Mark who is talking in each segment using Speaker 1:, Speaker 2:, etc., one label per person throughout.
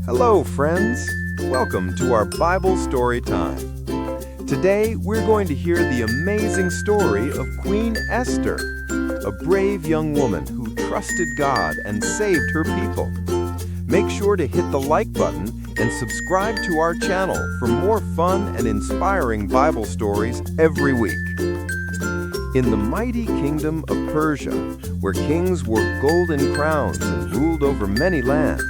Speaker 1: Hello, friends. Welcome to our Bible story time. Today, we're going to hear the amazing story of Queen Esther, a brave young woman who trusted God and saved her people. Make sure to hit the like button and subscribe to our channel for more fun and inspiring Bible stories every week. In the mighty kingdom of Persia, where kings wore golden crowns and ruled over many lands,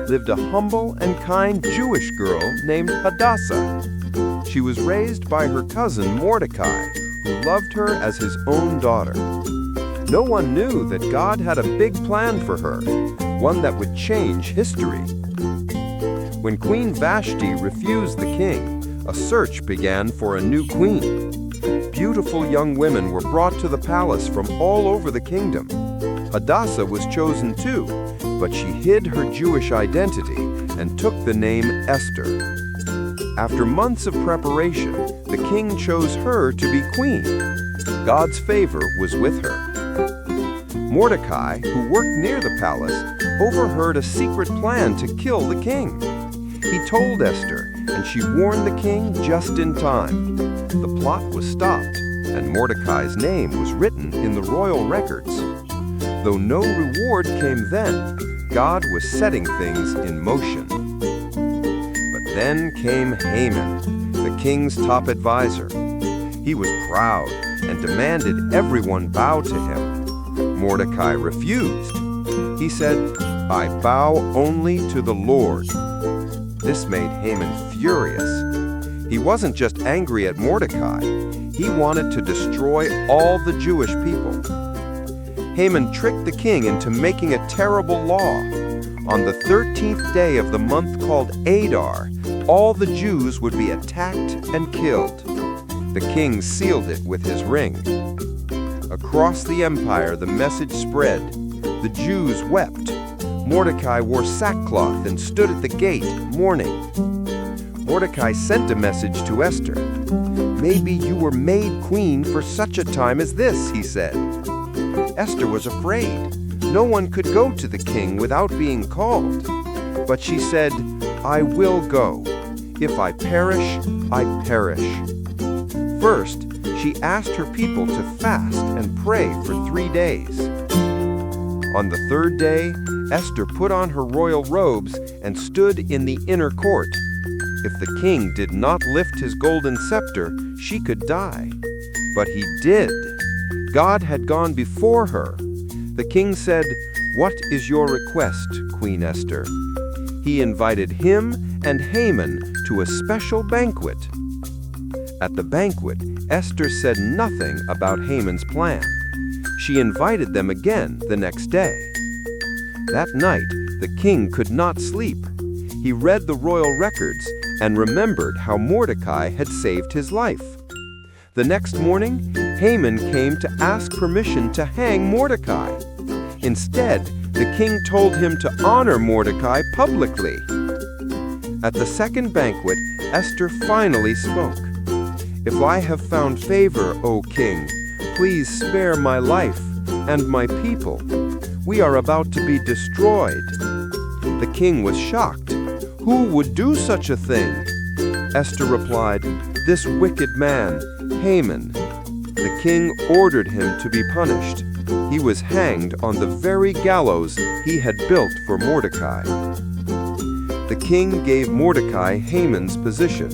Speaker 1: lived a humble and kind Jewish girl named Hadassah. She was raised by her cousin Mordecai, who loved her as his own daughter. No one knew that God had a big plan for her, one that would change history. When Queen Vashti refused the king, a search began for a new queen. Beautiful young women were brought to the palace from all over the kingdom. Hadassah was chosen too, but she hid her Jewish identity and took the name Esther. After months of preparation, the king chose her to be queen. God's favor was with her. Mordecai, who worked near the palace, overheard a secret plan to kill the king. He told Esther, and she warned the king just in time. The plot was stopped, and Mordecai's name was written in the royal records. Though no reward came then, God was setting things in motion. But then came Haman, the king's top advisor. He was proud and demanded everyone bow to him. Mordecai refused. He said, "I bow only to the Lord." This made Haman furious. He wasn't just angry at Mordecai. He wanted to destroy all the Jewish people. Haman tricked the king into making a terrible law. On the 13th day of the month called Adar, all the Jews would be attacked and killed. The king sealed it with his ring. Across the empire, the message spread. The Jews wept. Mordecai wore sackcloth and stood at the gate, mourning. Mordecai sent a message to Esther. "Maybe you were made queen for such a time as this," he said. Esther was afraid. No one could go to the king without being called. But she said, "I will go. If I perish, I perish." First, she asked her people to fast and pray for 3 days. On the third day, Esther put on her royal robes and stood in the inner court. If the king did not lift his golden scepter, she could die. But he did. God had gone before her. The king said, "What is your request, Queen Esther?" He invited him and Haman to a special banquet. At the banquet, Esther said nothing about Haman's plan. She invited them again the next day. That night, the king could not sleep. He read the royal records and remembered how Mordecai had saved his life. The next morning, Haman came to ask permission to hang Mordecai. Instead, the king told him to honor Mordecai publicly. At the second banquet, Esther finally spoke. "If I have found favor, O king, please spare my life and my people. We are about to be destroyed." The king was shocked. "Who would do such a thing?" Esther replied, "This wicked man, Haman." The king ordered him to be punished. He was hanged on the very gallows he had built for Mordecai. The king gave Mordecai Haman's position.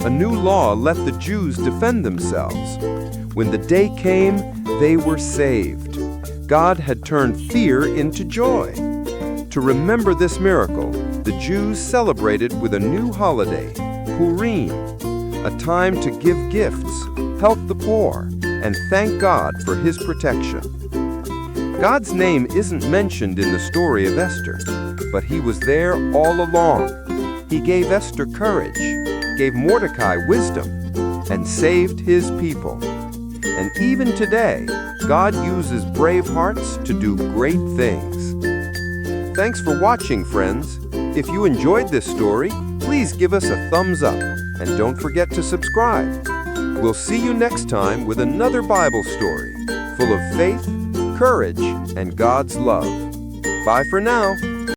Speaker 1: A new law let the Jews defend themselves. When the day came, they were saved. God had turned fear into joy. To remember this miracle, the Jews celebrated with a new holiday, Purim, a time to give gifts, help the poor, and thank God for his protection. God's name isn't mentioned in the story of Esther, but he was there all along. He gave Esther courage, gave Mordecai wisdom, and saved his people. And even today, God uses brave hearts to do great things. Thanks for watching, friends. If you enjoyed this story, please give us a thumbs up, and don't forget to subscribe. We'll see you next time with another Bible story, full of faith, courage, and God's love. Bye for now.